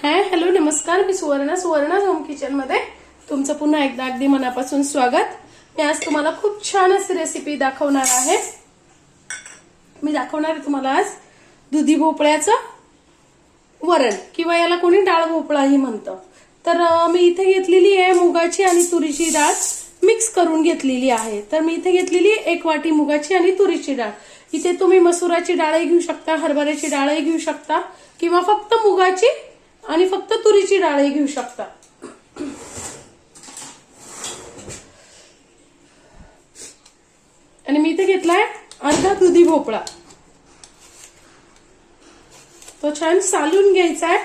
Hello नमस्कार, मी Suvarna home kitchen मध्ये तुमचं पुन्हा एकदा अगदी मनापासून स्वागत। मी आज तुम्हाला खूप छान अशी रेसिपी दाखवणार आहे। मी दाखवणार आहे तुम्हाला आज दुधी भोपळ्याचं वरण किंवा याला कोणी डाळ भोपळाही म्हणतं। तर मी इथे घेतलेली आहे मुगाची आणि तुरीची डाळ मिक्स करून घेतलेली आहे। तर मी इथे घेतलेली 1 वाटी मुगाची आणि तुरीची डाळ। इथे तुम्ही मसुराची डाळही घेऊ शकता, हरभऱ्याची डाळही घेऊ शकता किंवा फक्त मुगाची आणि फक्त तुरीची डाळही घेऊ शकता। आणि मी इथे घेतलाय अर्धा दुधी भोपळा। तो छान सालून घ्यायचा आहे।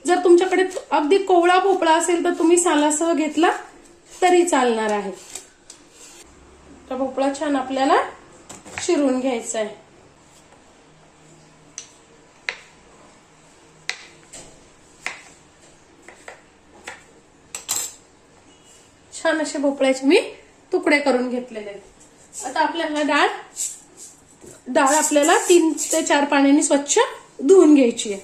जर तुमच्याकडे अगदी कोवळा भोपळा असेल तर तुम्ही सालासह घेतला तरी चालणार आहे। तर भोपळा छान आपल्याला शिरून घ्यायचा आहे। छान असे भोपळ्याचे मी तुकडे करून घेतलेले आहेत। आता आपल्याला डाळ आपल्याला 3 ते 4 पाण्याने स्वच्छ धुवून घ्यायची आहे।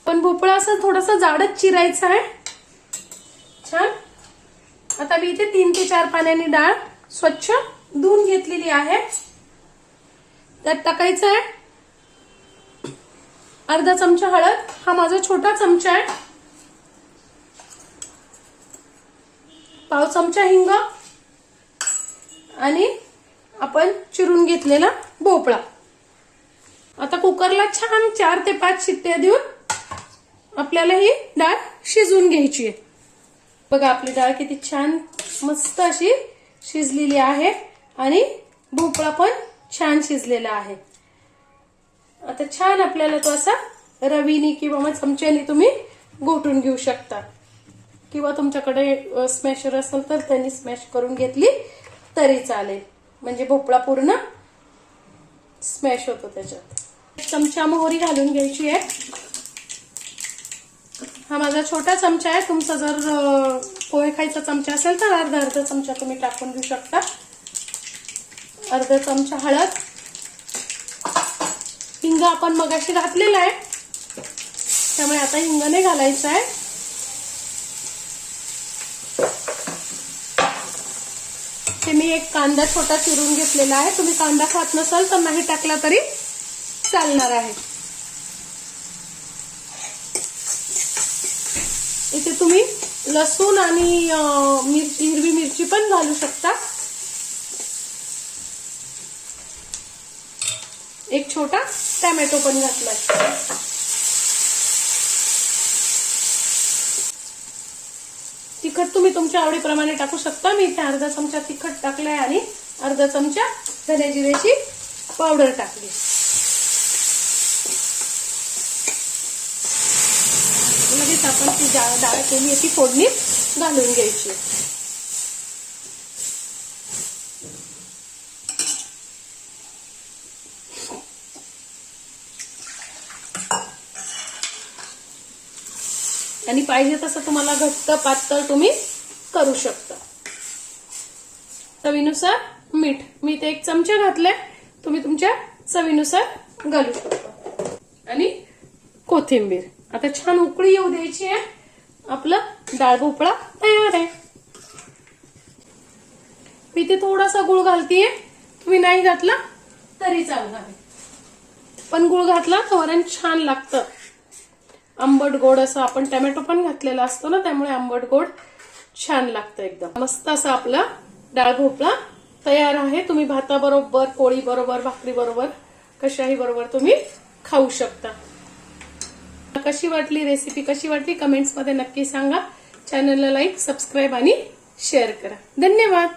पण भोपळा असा थोडासा जाडच चिरायचा आहे। छान आता मी इथे 3 ते 4 पाण्याने डाळ स्वच्छ धुवून घेतलेली आहे। त्यात टाकायचं आहे अर्धा चमचा हळद, हा माझा छोटा चमचा आहे, पाव चमचा हिंग आणि आपण चिरून घेतलेला भोपळा। आता कुकरला छान 4 ते 5 शिट्ट्या देऊन आपल्याला ही डाळ शिजवून घ्यायची आहे। बघा आपली डाळ किती छान मस्त अशी शिजलेली आहे आणि भोपळा पण छान शिजलेला आहे। आता छान आपल्याला तो असा रवीने किंवा मग चमच्याने तुम्ही घोटून घेऊ शकता किंवा तुमच्याकडे स्मॅशर असेल तर त्यांनी स्मॅश करून घेतली तरी चालेल, म्हणजे भोपळा पूर्ण स्मॅश होतो त्याच्यात। 1 चमचा मोहरी घालून घ्यायची आहे। हा माझा छोटा चमचा आहे, तुमचा जर पोहे खायचा चमचा असेल तर अर्धा चमचा तुम्ही टाकून घेऊ शकता। अर्धा चमचा हळद, हिंग आपण मगाशी घातलेला आहे त्यामुळे आता हिंग नाही घालायचं आहे। ते मी 1 कांदा छोटा चिरून घेतलेला आहे, तुम्ही कांदा खात नसाल तर नाही टाकला तरी चालणार आहे। इथे तुम्ही लसूण आणि हिरवी मिरची पण घालू शकता। 1 छोटा टोमॅटो पण घातलाय। तिखट तुम्ही तुमच्या आवडीप्रमाणे टाकू शकता। मी इथे अर्धा चमचा तिखट टाकलाय आणि अर्धा चमचा धने जिऱ्याची पावडर टाकली। लगेच आपण ती डाळ केली ती फोडणी घालून घ्यायची। आणि पाहिजे तसं तुम्हाला घट्ट पातळ तुम्ही करू शकता। चवीनुसार मीठ, मी इथे 1 चमचा घातले, तुम्ही तुमच्या चवीनुसार घालू शकता। आणि कोथिंबीर। आता छान उकळी येऊ द्यायची आहे। आपला डाळ भोपळा तयार आहे। मी इथे थोडासा गुळ घालतीये, तुम्ही नाही घातला तरी चालणार आहे, पण गुळ घातला तर वरण छान लागतं। आंबट गोड असं आपण टोमॅटो पण घातलेला असतो ना, त्यामुळे आंबट गोड छान लागतं एकदम मस्त। असं आपला डाळ भोपळा तयार आहे। तुम्ही भाताबरोबर, पोळी बरोबर, भाकरी बरोबर, कशाही बरोबर तुम्ही खाऊ शकता। कशी वाटली रेसिपी, कशी वाटली कमेंट्स मध्ये नक्की सांगा। चॅनलला लाईक, सबस्क्राईब आणि शेअर करा। धन्यवाद।